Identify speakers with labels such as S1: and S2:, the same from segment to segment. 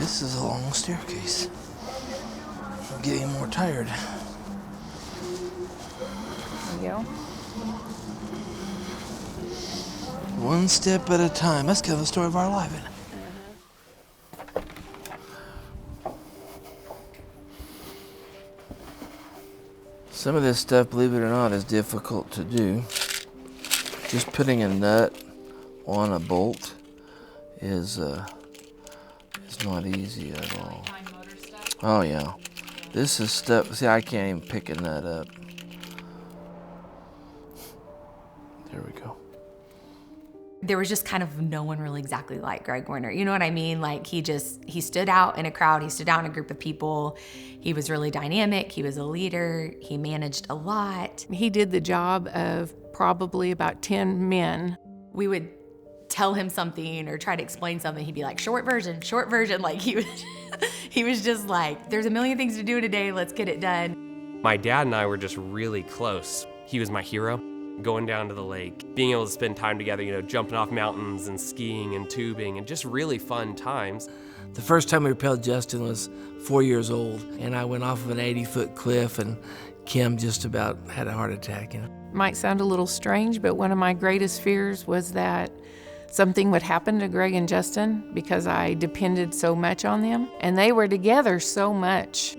S1: This is a long staircase. I'm getting more tired.
S2: There you go.
S1: One step at a time. That's kind of the story of our life, isn't it? Some of this stuff, believe it or not, is difficult to do. Just putting a nut on a bolt is not easy at all. Oh yeah. This is stuff, see, I can't even pick a nut up. There we go.
S3: There was just kind of no one really exactly like Greg Warner. You know what I mean? Like he stood out in a crowd. He stood out in a group of people. He was really dynamic. He was a leader. He managed a lot.
S2: He did the job of probably about 10 men.
S3: We would tell him something or try to explain something. He'd be like, short version. Like he was just like, there's a million things to do today. Let's get it done.
S4: My dad and I were just really close. He was my hero. Going down to the lake, being able to spend time together, jumping off mountains and skiing and tubing and just really fun times.
S1: The first time we rappelled Justin was 4 years old, and I went off of an 80-foot cliff, and Kim just about had a heart attack.
S2: Might sound a little strange, but one of my greatest fears was that something would happen to Greg and Justin because I depended so much on them, and they were together so much.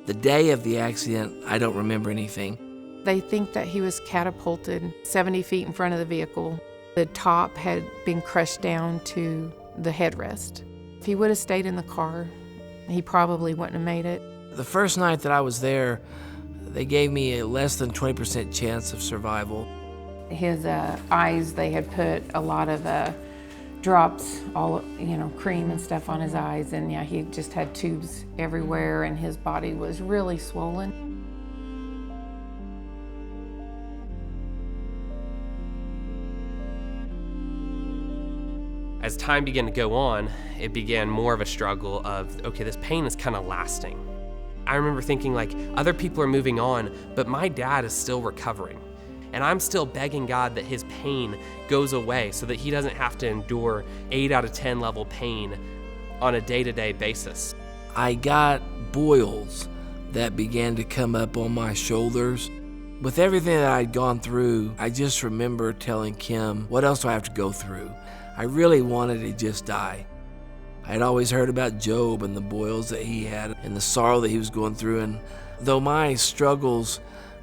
S1: The day of the accident, I don't remember anything.
S2: They think that he was catapulted 70 feet in front of the vehicle. The top had been crushed down to the headrest. If he would have stayed in the car, he probably wouldn't have made it.
S1: The first night that I was there, they gave me a less than 20% chance of survival.
S2: His eyes, they had put a lot of drops, cream and stuff on his eyes, and yeah, he just had tubes everywhere, and his body was really swollen.
S4: As time began to go on, it began more of a struggle of, okay, this pain is kind of lasting. I remember thinking like, other people are moving on, but my dad is still recovering. And I'm still begging God that his pain goes away so that he doesn't have to endure 8 out of 10 level pain on a day-to-day basis.
S1: I got boils that began to come up on my shoulders. With everything that I'd gone through, I just remember telling Kim, what else do I have to go through? I really wanted to just die. I had always heard about Job and the boils that he had and the sorrow that he was going through, and though my struggles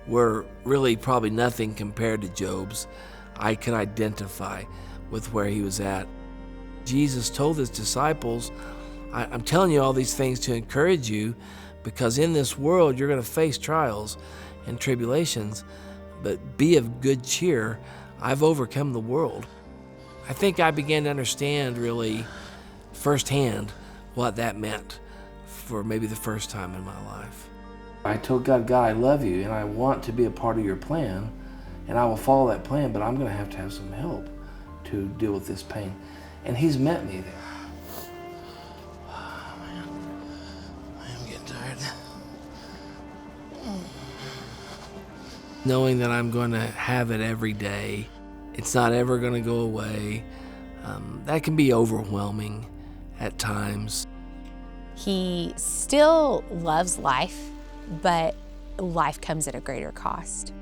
S1: were really probably nothing compared to Job's, I could identify with where he was at. Jesus told his disciples, I'm telling you all these things to encourage you, because in this world you're going to face trials and tribulations, but be of good cheer. I've overcome the world. I think I began to understand really firsthand what that meant for maybe the first time in my life. I told God, I love you and I want to be a part of your plan, and I will follow that plan, but I'm going to have some help to deal with this pain. And he's met me there. Oh, man. I am getting tired. Knowing that I'm going to have it every day, it's not ever going to go away. That can be overwhelming at times.
S3: He still loves life, but life comes at a greater cost.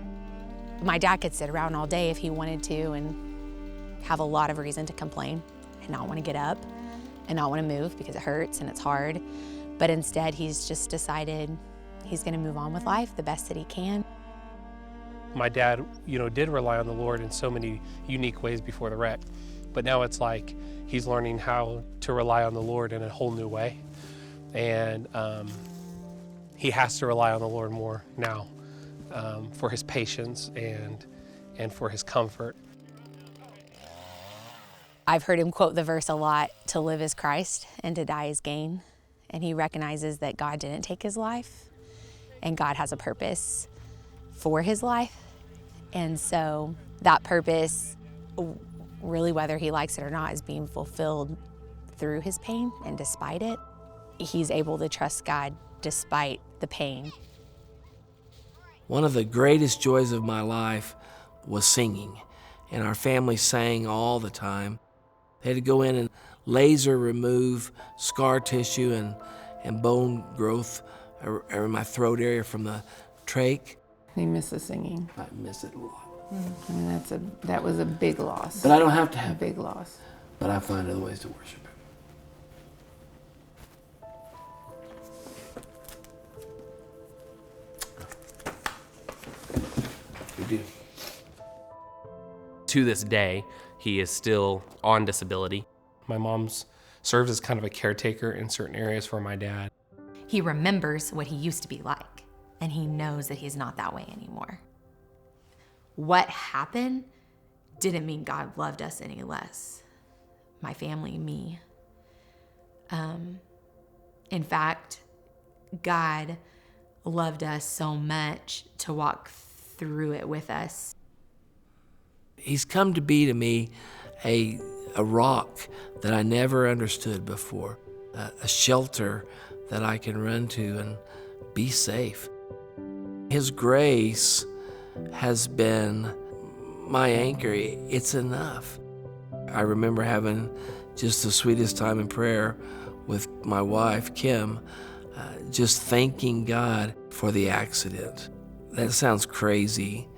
S3: My dad could sit around all day if he wanted to and have a lot of reason to complain and not want to get up and not want to move because it hurts and it's hard. But instead, he's just decided he's going to move on with life the best that he can.
S5: My dad, did rely on the Lord in so many unique ways before the wreck, but now it's like he's learning how to rely on the Lord in a whole new way. And he has to rely on the Lord more now for his patience and for his comfort.
S3: I've heard him quote the verse a lot, to live is Christ and to die is gain. And he recognizes that God didn't take his life and God has a purpose for his life. And so that purpose, really whether he likes it or not, is being fulfilled through his pain, and despite it, he's able to trust God despite the pain.
S1: One of the greatest joys of my life was singing, and our family sang all the time. They had to go in and laser remove scar tissue and bone growth in my throat area from the trach.
S2: He misses singing.
S1: I miss it a lot.
S2: I mean, that was a big loss.
S1: But I don't have to
S2: A
S1: have it.
S2: big loss.
S1: But I find other ways to worship Him. We do.
S4: To this day, he is still on disability.
S5: My mom's serves as kind of a caretaker in certain areas for my dad.
S6: He remembers what he used to be like, and he knows that he's not that way anymore. What happened didn't mean God loved us any less. My family, me. In fact, God loved us so much to walk through it with us.
S1: He's come to be to me a rock that I never understood before, a shelter that I can run to and be safe. His grace has been my anchor. It's enough. I remember having just the sweetest time in prayer with my wife, Kim, just thanking God for the accident. That sounds crazy.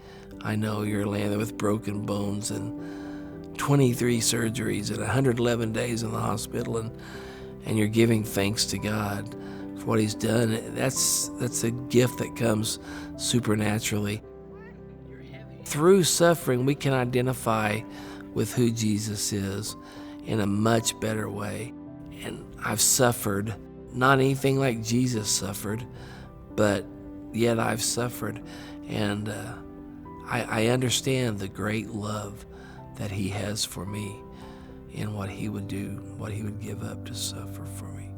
S1: I know you're laying with broken bones and 23 surgeries and 111 days in the hospital, and you're giving thanks to God for what He's done. That's a gift that comes supernaturally. Through suffering, we can identify with who Jesus is in a much better way. And I've suffered, not anything like Jesus suffered, but yet I've suffered. And I understand the great love that He has for me in what He would do, what He would give up to suffer for me.